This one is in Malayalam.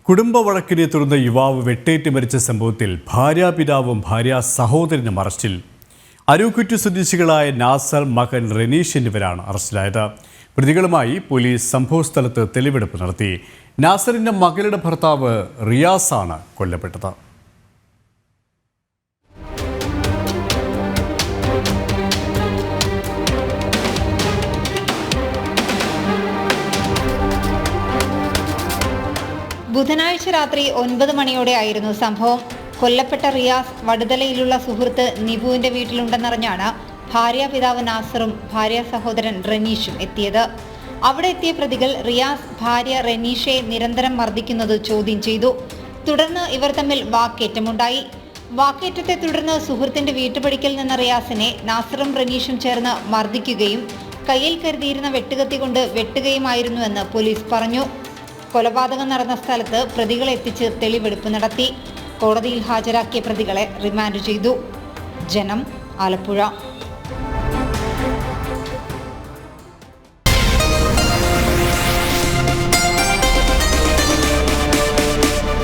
കുടുംബ വഴക്കിനെ തുടർന്ന് യുവാവ് വെട്ടേറ്റ് മരിച്ച സംഭവത്തിൽ ഭാര്യാപിതാവും ഭാര്യ സഹോദരനും അറസ്റ്റിൽ. അരൂക്കുറ്റി സ്വദേശികളായ നാസർ, മകൻ റെനീഷ് എന്നിവരാണ് അറസ്റ്റിലായത്. പ്രതികളുമായി പോലീസ് സംഭവസ്ഥലത്ത് തെളിവെടുപ്പ് നടത്തി. നാസറിന്റെ മകളുടെ ഭർത്താവ് റിയാസാണ് കൊല്ലപ്പെട്ടത്. ബുധനാഴ്ച രാത്രി 9 മണിയോടെയായിരുന്നു സംഭവം. കൊല്ലപ്പെട്ട റിയാസ് വടുതലയിലുള്ള സുഹൃത്ത് നിബുവിന്റെ വീട്ടിലുണ്ടെന്നറിഞ്ഞാണ് ഭാര്യാപിതാവ് നാസറും ഭാര്യ സഹോദരൻ റെനീഷും എത്തിയത്. അവിടെ എത്തിയ പ്രതികൾ റിയാസ് ഭാര്യ റെനീഷയെ നിരന്തരം മർദ്ദിക്കുന്നത് ചോദ്യം ചെയ്തു. തുടർന്ന് ഇവർ തമ്മിൽ വാക്കേറ്റമുണ്ടായി. വാക്കേറ്റത്തെ തുടർന്ന് സുഹൃത്തിന്റെ വീട്ടുപടിക്കൽ നിന്ന റിയാസിനെ നാസറും റെനീഷും ചേർന്ന് മർദ്ദിക്കുകയും കയ്യിൽ കരുതിയിരുന്ന വെട്ടുകത്തി കൊണ്ട് വെട്ടുകയുമായിരുന്നുവെന്ന് പോലീസ് പറഞ്ഞു. കൊലപാതകം നടന്ന സ്ഥലത്ത് പ്രതികളെ എത്തിച്ച് തെളിവെടുപ്പ് നടത്തി. കോടതിയിൽ ഹാജരാക്കിയ പ്രതികളെ റിമാൻഡ് ചെയ്തു. ജനം, ആലപ്പുഴ.